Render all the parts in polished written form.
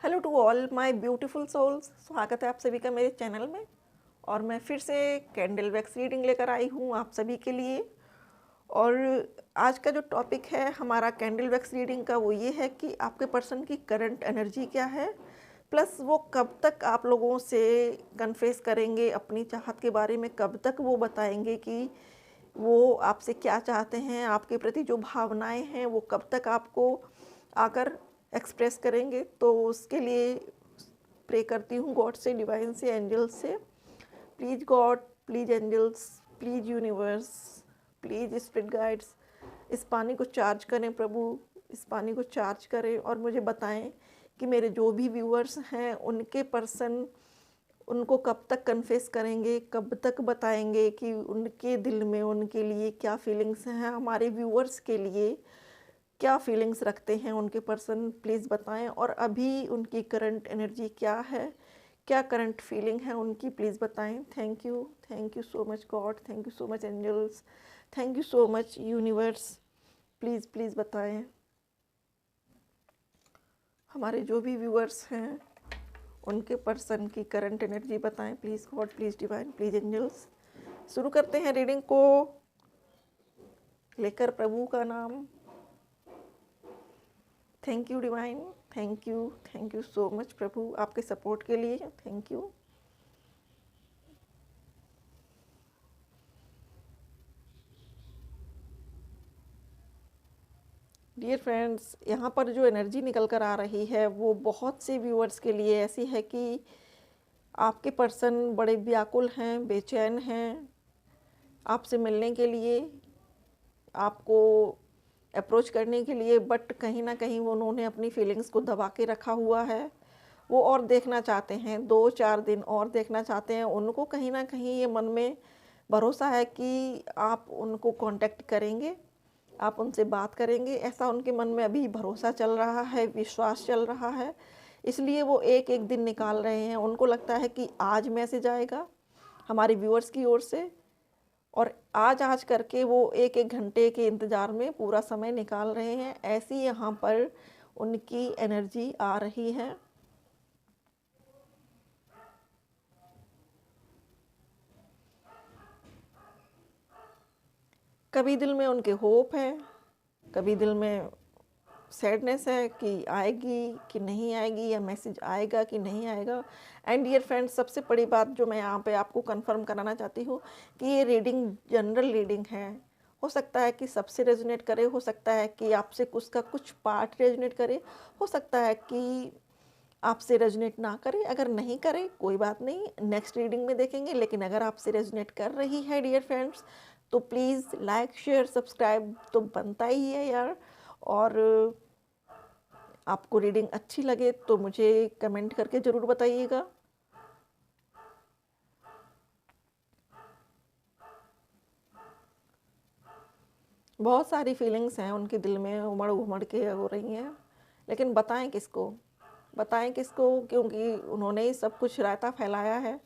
Hello to all my beautiful souls. स्वागत है आप सभी का मेरे चैनल में। और मैं फिर से कैंडल वैक्स रीडिंग लेकर आई हूँ आप सभी के लिए। और आज का जो टॉपिक है हमारा कैंडल वैक्स रीडिंग का वो ये है कि आपके पर्सन की करंट एनर्जी क्या है, प्लस वो कब तक आप लोगों से कन्फेस करेंगे अपनी चाहत के बारे में, कब तक वो बताएंगे कि वो आपसे क्या चाहते हैं, आपके प्रति जो भावनाएं हैं वो कब तक आपको आकर एक्सप्रेस करेंगे। तो उसके लिए प्रे करती हूँ गॉड से, डिवाइन से, एंजल्स से। Please God, please angels, please universe, please spirit guides, इस पानी को चार्ज करें प्रभु, इस पानी को चार्ज करें और मुझे बताएं कि मेरे जो भी व्यूअर्स हैं उनके पर्सन उनको कब तक कन्फेस करेंगे, कब तक बताएंगे कि उनके दिल में उनके लिए क्या फीलिंग्स हैं, हमारे व्यूअर्स के लिए क्या फीलिंग्स रखते हैं उनके पर्सन, प्लीज़ बताएं। और अभी उनकी करंट एनर्जी क्या है, क्या करंट फीलिंग है उनकी, प्लीज़ बताएं। Thank you so much God, thank you so much angels, thank you so much universe. Please please बताएं। हमारे जो भी व्यूअर्स हैं उनके पर्सन की करंट एनर्जी बताएं, please God, please divine, please angels. शुरू करते हैं रीडिंग को लेकर प्रभु का नाम। Thank you divine, thank you so much प्रभु आपके सपोर्ट के लिए, थैंक यू। डियर फ्रेंड्स, यहाँ पर जो एनर्जी निकल कर आ रही है वो बहुत से व्यूअर्स के लिए ऐसी है कि आपके पर्सन बड़े व्याकुल हैं, बेचैन हैं आपसे मिलने के लिए, आपको अप्रोच करने के लिए, बट कहीं ना कहीं वो उन्होंने अपनी फीलिंग्स को दबा के रखा हुआ है। वो और देखना चाहते हैं, 2-4 दिन और देखना चाहते हैं। उनको कहीं ना कहीं ये मन में भरोसा है कि आप उनको कांटेक्ट करेंगे, आप उनसे बात करेंगे, ऐसा उनके मन में अभी भरोसा चल रहा है, विश्वास चल रहा है। इसलिए वो एक एक दिन निकाल रहे हैं। उनको लगता है कि आज मैसेज आएगा हमारे व्यूअर्स की ओर से, और आज आज करके वो एक एक घंटे के इंतज़ार में पूरा समय निकाल रहे हैं। ऐसी यहाँ पर उनकी एनर्जी आ रही है। कभी दिल में उनके होप है, कभी दिल में सैडनेस है कि आएगी कि नहीं आएगी, या मैसेज आएगा कि नहीं आएगा। एंड डियर फ्रेंड्स, सबसे बड़ी बात जो मैं यहाँ पे आपको कंफर्म कराना चाहती हूँ कि ये रीडिंग जनरल रीडिंग है। हो सकता है कि सबसे रेजोनेट करे, हो सकता है कि आपसे उसका कुछ पार्ट रेजोनेट करे, हो सकता है कि आपसे रेजोनेट ना करे। अगर नहीं करे कोई बात नहीं, नेक्स्ट रीडिंग में देखेंगे। लेकिन अगर आपसे रेजोनेट कर रही है डियर फ्रेंड्स, तो प्लीज़ लाइक शेयर सब्सक्राइब तो बनता ही है यार। और आपको रीडिंग अच्छी लगे तो मुझे कमेंट करके ज़रूर बताइएगा। बहुत सारी फीलिंग्स हैं उनके दिल में, उमड़ घुमड़ के हो रही हैं, लेकिन बताएं किसको, बताएं किसको, क्योंकि उन्होंने ही सब कुछ रायता फैलाया है।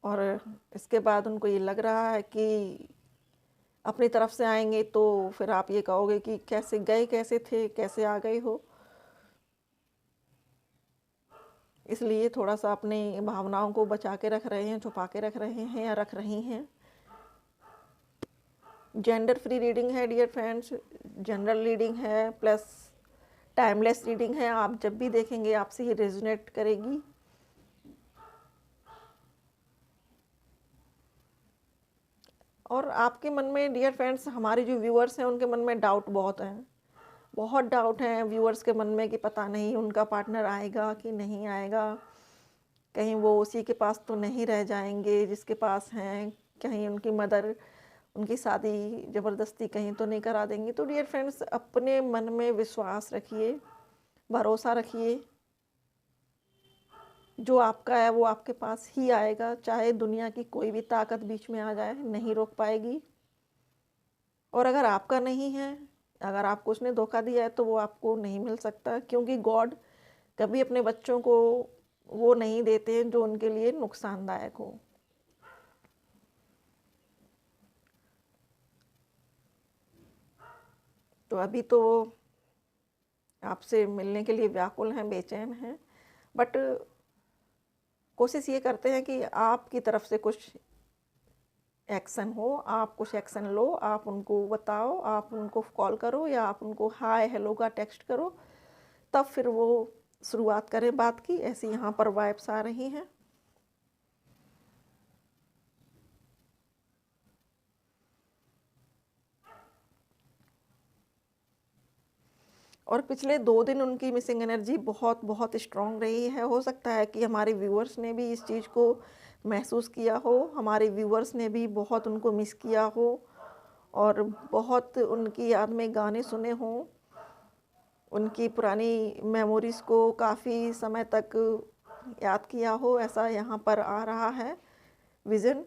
और इसके बाद उनको ये लग रहा है कि अपनी तरफ से आएंगे तो फिर आप ये कहोगे कि कैसे गए, कैसे थे, कैसे आ गए हो। इसलिए थोड़ा सा अपनी भावनाओं को बचा के रख रहे हैं, छुपा के रख रहे हैं या रख रही हैं। जेंडर फ्री रीडिंग है डियर फ्रेंड्स, जनरल रीडिंग है, प्लस टाइमलेस रीडिंग है। आप जब भी देखेंगे आपसे ये रेजोनेट करेगी। और आपके मन में डियर फ्रेंड्स, हमारे जो व्यूअर्स हैं उनके मन में डाउट बहुत हैं, बहुत डाउट हैं व्यूअर्स के मन में कि पता नहीं उनका पार्टनर आएगा कि नहीं आएगा, कहीं वो उसी के पास तो नहीं रह जाएंगे जिसके पास हैं, कहीं उनकी मदर उनकी शादी ज़बरदस्ती कहीं तो नहीं करा देंगी। तो डियर फ्रेंड्स, अपने मन में विश्वास रखिए, भरोसा रखिए। जो आपका है वो आपके पास ही आएगा, चाहे दुनिया की कोई भी ताकत बीच में आ जाए, नहीं रोक पाएगी। और अगर आपका नहीं है, अगर आपको उसने धोखा दिया है, तो वो आपको नहीं मिल सकता, क्योंकि गॉड कभी अपने बच्चों को वो नहीं देते हैं जो उनके लिए नुकसानदायक हो। तो अभी तो आपसे मिलने के लिए व्याकुल हैं, बेचैन हैं, बट कोशिश ये करते हैं कि आपकी तरफ से कुछ एक्शन हो, आप कुछ एक्शन लो, आप उनको बताओ, आप उनको कॉल करो या आप उनको हाय हेलो का टेक्स्ट करो, तब फिर वो शुरुआत करें बात की। ऐसी यहाँ पर वाइब्स आ रही हैं। और पिछले 2 दिन उनकी मिसिंग एनर्जी बहुत बहुत स्ट्रॉन्ग रही है। हो सकता है कि हमारे व्यूअर्स ने भी इस चीज़ को महसूस किया हो, हमारे व्यूअर्स ने भी बहुत उनको मिस किया हो और बहुत उनकी याद में गाने सुने हों, उनकी पुरानी मेमोरीज़ को काफ़ी समय तक याद किया हो, ऐसा यहाँ पर आ रहा है विज़न।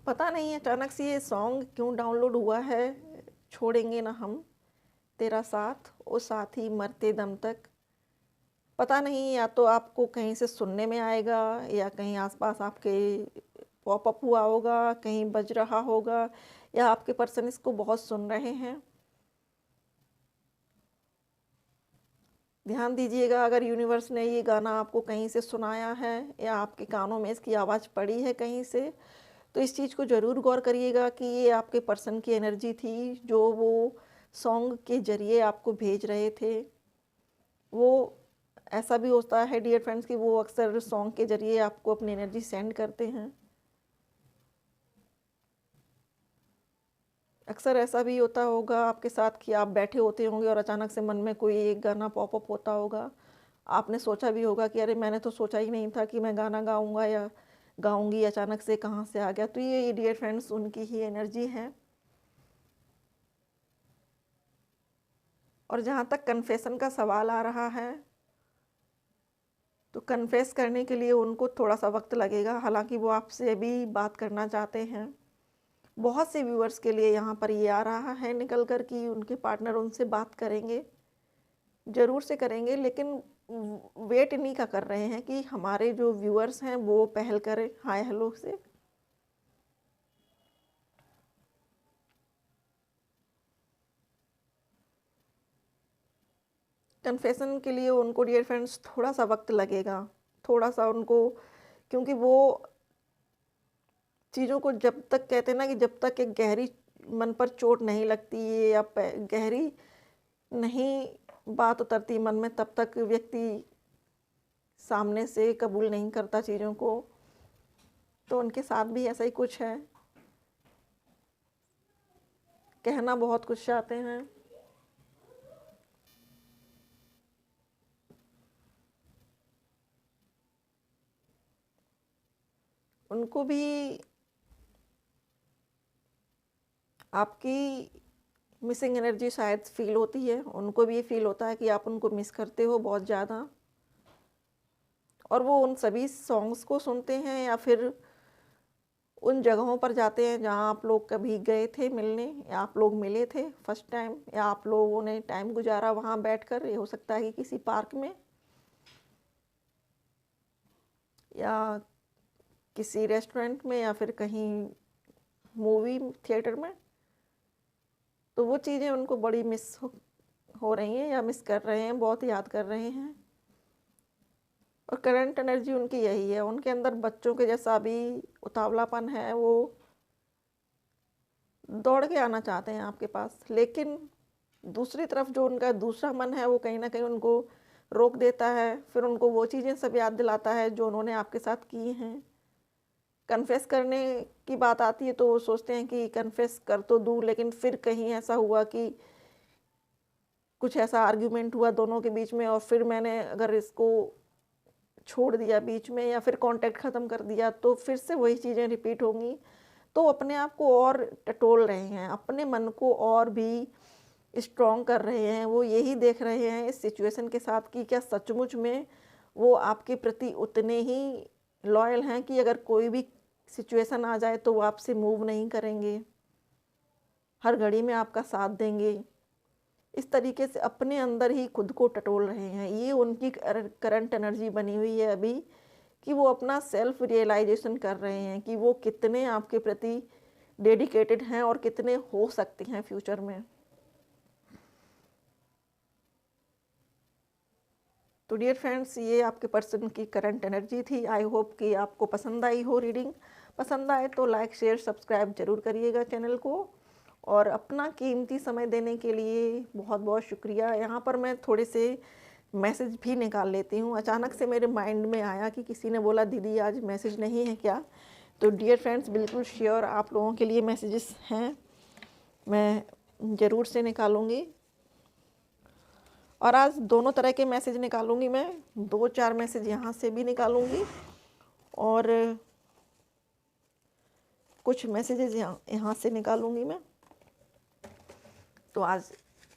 पता नहीं अचानक से ये सॉन्ग क्यों डाउनलोड हुआ है, छोड़ेंगे ना हम तेरा साथ ओ साथी मरते दम तक। पता नहीं, या तो आपको कहीं से सुनने में आएगा या कहीं आसपास आपके पॉपअप हुआ होगा, कहीं बज रहा होगा, या आपके पर्सन इसको बहुत सुन रहे हैं। ध्यान दीजिएगा, अगर यूनिवर्स ने ये गाना आपको कहीं से सुनाया है या आपके कानों में इसकी आवाज़ पड़ी है कहीं से, तो इस चीज़ को ज़रूर गौर करिएगा कि ये आपके पर्सन की एनर्जी थी जो वो सॉन्ग के ज़रिए आपको भेज रहे थे। वो ऐसा भी होता है डियर फ्रेंड्स कि वो अक्सर सॉन्ग के ज़रिए आपको अपनी एनर्जी सेंड करते हैं। अक्सर ऐसा भी होता होगा आपके साथ कि आप बैठे होते होंगे और अचानक से मन में कोई एक गाना पॉपअप होता होगा। आपने सोचा भी होगा कि अरे मैंने तो सोचा ही नहीं था कि मैं गाना गाऊंगा या गाऊंगी, अचानक से कहाँ से आ गया। तो ये डियर फ्रेंड्स उनकी ही एनर्जी है। और जहाँ तक कन्फेशन का सवाल आ रहा है, तो कन्फेस करने के लिए उनको थोड़ा सा वक्त लगेगा, हालांकि वो आपसे अभी बात करना चाहते हैं। बहुत से व्यूअर्स के लिए यहाँ पर ये आ रहा है निकल कर कि उनके पार्टनर उनसे बात करेंगे, ज़रूर से करेंगे, लेकिन वेट इन्हीं का कर रहे हैं कि हमारे जो व्यूअर्स हैं वो पहल करें हाय हेलो से। कन्फेशन के लिए उनको डियर फ्रेंड्स थोड़ा सा वक्त लगेगा, थोड़ा सा उनको, क्योंकि वो चीज़ों को जब तक कहते हैं ना कि जब तक एक गहरी मन पर चोट नहीं लगती है या गहरी नहीं बात उतरती मन में, तब तक व्यक्ति सामने से कबूल नहीं करता चीज़ों को। तो उनके साथ भी ऐसा ही कुछ है, कहना बहुत कुछ चाहते हैं। उनको भी आपकी मिसिंग एनर्जी शायद फील होती है, उनको भी ये फील होता है कि आप उनको मिस करते हो बहुत ज़्यादा, और वो उन सभी सॉन्ग्स को सुनते हैं या फिर उन जगहों पर जाते हैं जहाँ आप लोग कभी गए थे मिलने, या आप लोग मिले थे फर्स्ट टाइम, या आप लोगों ने टाइम गुजारा वहाँ बैठकर। ये हो सकता है कि किसी पार्क में या किसी रेस्टोरेंट में या फिर कहीं मूवी थिएटर में। तो वो चीज़ें उनको बड़ी मिस हो रही हैं या मिस कर रहे हैं, बहुत याद कर रहे हैं। और करंट एनर्जी उनकी यही है, उनके अंदर बच्चों के जैसा भी उतावलापन है, वो दौड़ के आना चाहते हैं आपके पास, लेकिन दूसरी तरफ जो उनका दूसरा मन है वो कहीं ना कहीं उनको रोक देता है, फिर उनको वो चीज़ें सब याद दिलाता है जो उन्होंने आपके साथ की हैं। कन्फेस करने की बात आती है तो वो सोचते हैं कि कन्फेस कर तो दूँ, लेकिन फिर कहीं ऐसा हुआ कि कुछ ऐसा आर्ग्यूमेंट हुआ दोनों के बीच में और फिर मैंने अगर इसको छोड़ दिया बीच में या फिर कांटेक्ट ख़त्म कर दिया तो फिर से वही चीज़ें रिपीट होंगी। तो अपने आप को और टटोल रहे हैं, अपने मन को और भी स्ट्रॉन्ग कर रहे हैं। वो यही देख रहे हैं इस सिचुएशन के साथ कि क्या सचमुच में वो आपके प्रति उतने ही लॉयल हैं कि अगर कोई भी सिचुएशन आ जाए तो वो आपसे मूव नहीं करेंगे, हर घड़ी में आपका साथ देंगे। इस तरीके से अपने अंदर ही खुद को टटोल रहे हैं। ये उनकी करंट एनर्जी बनी हुई है अभी, कि वो अपना सेल्फ रियलाइजेशन कर रहे हैं कि वो कितने आपके प्रति डेडिकेटेड हैं और कितने हो सकते हैं फ्यूचर में। तो डियर फ्रेंड्स, ये आपके पर्सन की करंट एनर्जी थी। आई होप कि आपको पसंद आई हो रीडिंग। पसंद आए तो लाइक शेयर सब्सक्राइब जरूर करिएगा चैनल को। और अपना कीमती समय देने के लिए बहुत बहुत शुक्रिया। यहाँ पर मैं थोड़े से मैसेज भी निकाल लेती हूँ। अचानक से मेरे माइंड में आया कि किसी ने बोला दीदी आज मैसेज नहीं है क्या। तो डियर फ्रेंड्स, बिल्कुल श्योर आप लोगों के लिए मैसेजेस हैं, मैं ज़रूर से निकालूंगी। और आज दोनों तरह के मैसेज निकालूंगी मैं, 2-4 मैसेज यहाँ से भी निकालूंगी और कुछ मैसेजेस यहाँ से निकालूंगी मैं। तो आज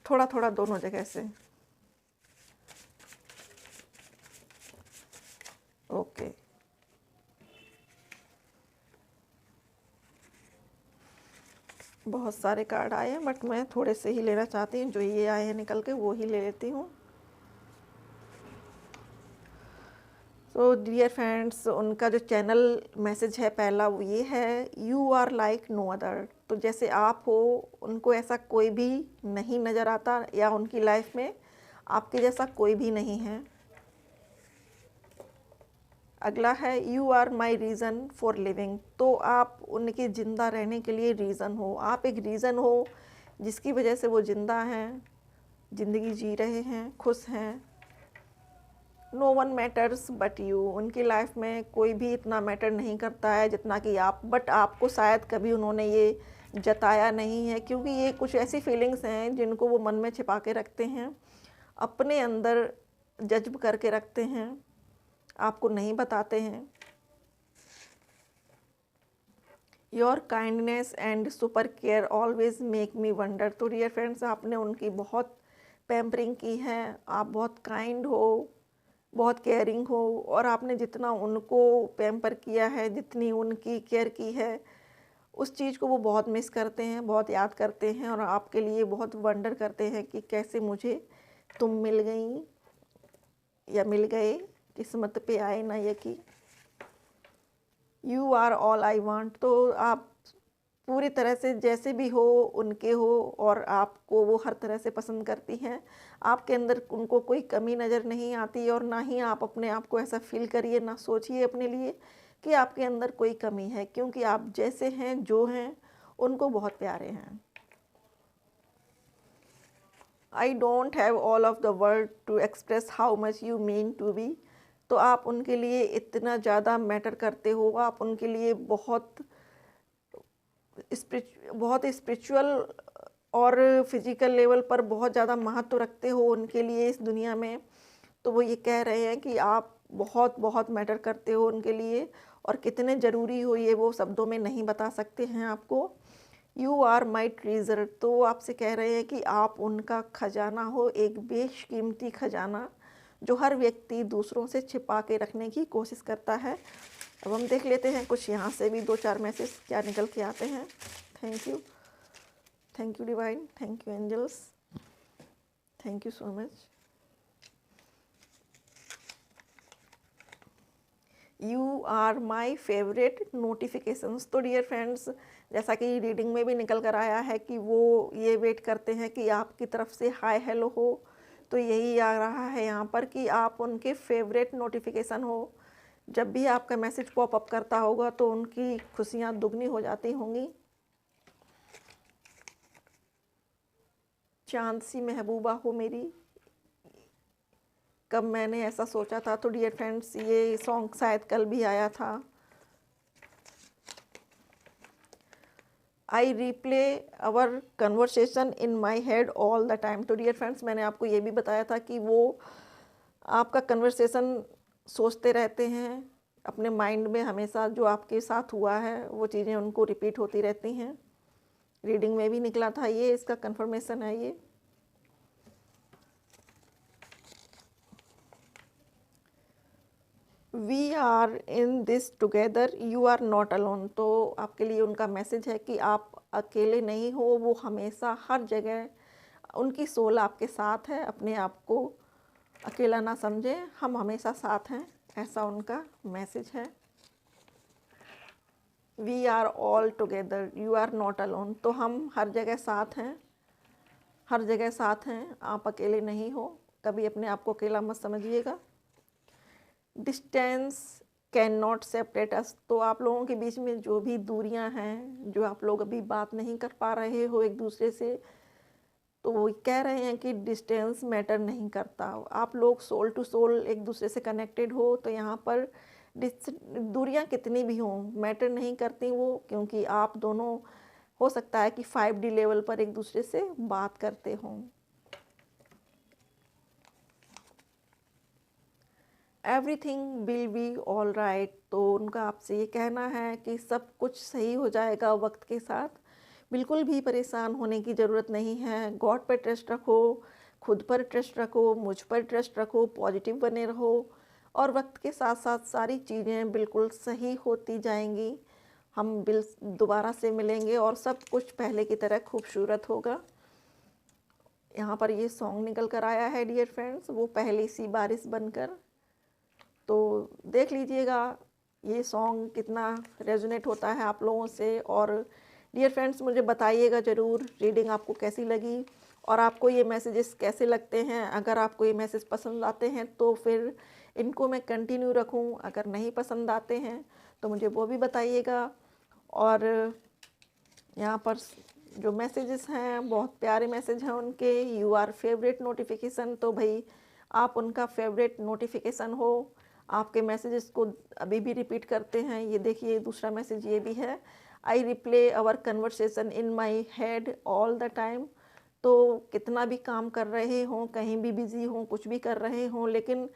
थोड़ा थोड़ा दोनों जगह से। ओके, बहुत सारे कार्ड आए हैं बट मैं थोड़े से ही लेना चाहती हूँ। जो ये आए हैं निकल के वो ही ले लेती हूँ। तो डियर फ्रेंड्स, उनका जो चैनल मैसेज है पहला वो ये है, you are like no other. तो जैसे आप हो, उनको ऐसा कोई भी नहीं नज़र आता, या उनकी लाइफ में आपके जैसा कोई भी नहीं है। अगला है, you are my reason for living. तो आप उनके ज़िंदा रहने के लिए रीज़न हो। आप एक रीज़न हो जिसकी वजह से वो ज़िंदा हैं, ज़िंदगी जी रहे हैं, खुश हैं। No one matters but you. उनकी लाइफ में कोई भी इतना मैटर नहीं करता है जितना कि आप। बट आपको शायद कभी उन्होंने ये जताया नहीं है, क्योंकि ये कुछ ऐसी फीलिंग्स हैं जिनको वो मन में छिपा के रखते हैं, अपने अंदर जज्ब करके रखते हैं, आपको नहीं बताते हैं। Your kindness and super care always make me wonder. तो डियर फ्रेंड्स, आपने उनकी बहुत पैम्परिंग की है, आप बहुत काइंड हो, बहुत केयरिंग हो, और आपने जितना उनको पैम्पर किया है, जितनी उनकी केयर की है, उस चीज़ को वो बहुत मिस करते हैं, बहुत याद करते हैं, और आपके लिए बहुत वंडर करते हैं कि कैसे मुझे तुम मिल गई या मिल गए, किस्मत पे आए ना ये कि। You are all I want. तो आप पूरी तरह से जैसे भी हो उनके हो, और आपको वो हर तरह से पसंद करती हैं। आपके अंदर उनको कोई कमी नज़र नहीं आती, और ना ही आप अपने आप को ऐसा फील करिए, ना सोचिए अपने लिए कि आपके अंदर कोई कमी है, क्योंकि आप जैसे हैं, जो हैं, उनको बहुत प्यारे हैं। I don't have all of the word to express how much you mean to be. तो आप उनके लिए इतना ज़्यादा मैटर करते हो, आप उनके लिए बहुत स्पिरिचुअल और फिजिकल लेवल पर बहुत ज़्यादा महत्व रखते हो उनके लिए इस दुनिया में। तो वो ये कह रहे हैं कि आप बहुत बहुत मैटर करते हो उनके लिए, और कितने ज़रूरी हो ये वो शब्दों में नहीं बता सकते हैं आपको। You are my treasure. तो आपसे कह रहे हैं कि आप उनका खजाना हो, एक बेशकीमती खजाना जो हर व्यक्ति दूसरों से छिपा के रखने की कोशिश करता है। अब हम देख लेते हैं कुछ यहाँ से भी 2-4 मैसेज क्या निकल के आते हैं। Thank you divine, thank you angels, thank you so much. You are my favourite notifications. तो डियर फ्रेंड्स, जैसा कि रीडिंग में भी निकल कर आया है कि वो ये वेट करते हैं कि आपकी तरफ से हाय हेलो हो। तो यही आ रहा है यहाँ पर कि आप उनके फेवरेट नोटिफिकेशन हो। जब भी आपका मैसेज पॉप अप करता होगा तो उनकी खुशियाँ दुगनी हो जाती होंगी। चांद सी महबूबा हो मेरी, कब मैंने ऐसा सोचा था। तो डियर फ्रेंड्स, ये सॉन्ग शायद कल भी आया था। I replay our conversation in my head all the time. तो डियर फ्रेंड्स, मैंने आपको ये भी बताया था कि वो आपका कन्वर्सेशन सोचते रहते हैं अपने माइंड में हमेशा। जो आपके साथ हुआ है वो चीज़ें उनको रिपीट होती रहती हैं। रीडिंग में भी निकला था ये, इसका कंफर्मेशन है ये। We are in this together, you are not alone. तो आपके लिए उनका मैसेज है कि आप अकेले नहीं हो, वो हमेशा हर जगह उनकी सोल आपके साथ है, अपने आप को अकेला ना समझें, हम हमेशा साथ हैं, ऐसा उनका मैसेज है। We are all together, you are not alone, तो हम हर जगह साथ हैं, हर जगह साथ हैं, आप अकेले नहीं हो, कभी अपने आप को अकेला मत समझिएगा। डिस्टेंस कैन नॉट सेपरेट अस, तो आप लोगों के बीच में जो भी दूरियां हैं, जो आप लोग अभी बात नहीं कर पा रहे हो एक दूसरे से, तो वो कह रहे हैं कि डिस्टेंस मैटर नहीं करता। आप लोग सोल टू सोल एक दूसरे से कनेक्टेड हो, तो यहाँ पर दूरियां कितनी भी हों मैटर नहीं करती वो, क्योंकि आप दोनों हो सकता है कि 5D लेवल पर एक दूसरे से बात करते हों। Everything will be all right, तो उनका आपसे ये कहना है कि सब कुछ सही हो जाएगा वक्त के साथ, बिल्कुल भी परेशान होने की ज़रूरत नहीं है। गॉड पर ट्रस्ट रखो, खुद पर ट्रस्ट रखो, मुझ पर ट्रस्ट रखो, पॉजिटिव बने रहो, और वक्त के साथ साथ सारी चीज़ें बिल्कुल सही होती जाएंगी। हम दोबारा से मिलेंगे और सब कुछ पहले की तरह खूबसूरत होगा। यहाँ पर ये सॉन्ग निकल कर आया है डियर फ्रेंड्स, वो पहली सी बारिश बनकर, तो देख लीजिएगा ये सॉन्ग कितना रेजोनेट होता है आप लोगों से। और डियर फ्रेंड्स मुझे बताइएगा ज़रूर रीडिंग आपको कैसी लगी और आपको ये मैसेजेस कैसे लगते हैं। अगर आपको ये मैसेज पसंद आते हैं तो फिर इनको मैं कंटिन्यू रखूं, अगर नहीं पसंद आते हैं तो मुझे वो भी बताइएगा। और यहाँ पर जो मैसेजेस हैं बहुत प्यारे मैसेज हैं उनके। यू आर फेवरेट नोटिफिकेशन, तो भाई आप उनका फेवरेट नोटिफिकेशन हो, आपके मैसेजेस को अभी भी रिपीट करते हैं। ये देखिए दूसरा मैसेज ये भी है, I replay our conversation in my head all the time, तो कितना भी काम कर रहे हों, कहीं भी बिज़ी हों, कुछ भी कर रहे हों, लेकिन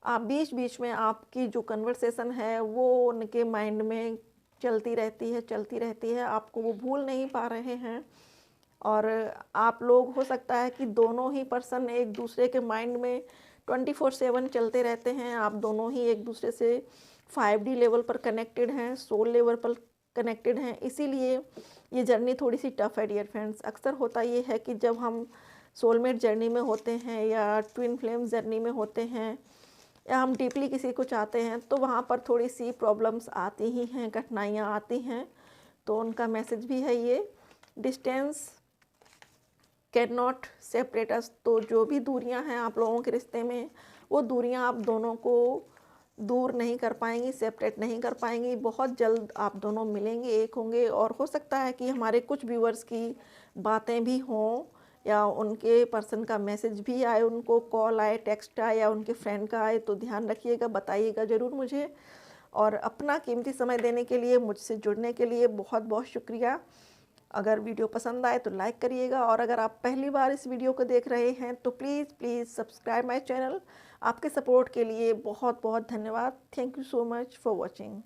आप बीच बीच में आपकी जो कन्वर्सेशन है वो उनके माइंड में चलती रहती है, आपको वो भूल नहीं पा रहे हैं। और आप लोग हो सकता है कि दोनों ही पर्सन एक दूसरे के माइंड में 24/7 चलते रहते हैं, आप दोनों ही एक दूसरे से 5D लेवल पर कनेक्टेड हैं, सोल लेवल पर कनेक्टेड हैं, इसीलिए ये जर्नी थोड़ी सी टफ है डियर फ्रेंड्स। अक्सर होता ये है कि जब हम सोलमेट जर्नी में होते हैं या ट्विन फ्लेम जर्नी में होते हैं या हम डीपली किसी को चाहते हैं, तो वहाँ पर थोड़ी सी प्रॉब्लम्स आती ही हैं, कठिनाइयाँ आती हैं। तो उनका मैसेज भी है ये, डिस्टेंस कैन नॉट सेपरेट अस, तो जो भी दूरियां हैं आप लोगों के रिश्ते में, वो दूरियां आप दोनों को दूर नहीं कर पाएंगी, सेपरेट नहीं कर पाएंगी। बहुत जल्द आप दोनों मिलेंगे, एक होंगे, और हो सकता है कि हमारे कुछ व्यूअर्स की बातें भी हों या उनके पर्सन का मैसेज भी आए, उनको कॉल आए, टेक्स्ट आए या उनके फ्रेंड का आए, तो ध्यान रखिएगा, बताइएगा ज़रूर मुझे। और अपना कीमती समय देने के लिए, मुझसे जुड़ने के लिए बहुत बहुत शुक्रिया। अगर वीडियो पसंद आए तो लाइक करिएगा, और अगर आप पहली बार इस वीडियो को देख रहे हैं तो प्लीज़ सब्सक्राइब माय चैनल। आपके सपोर्ट के लिए बहुत बहुत धन्यवाद। Thank you so much for watching.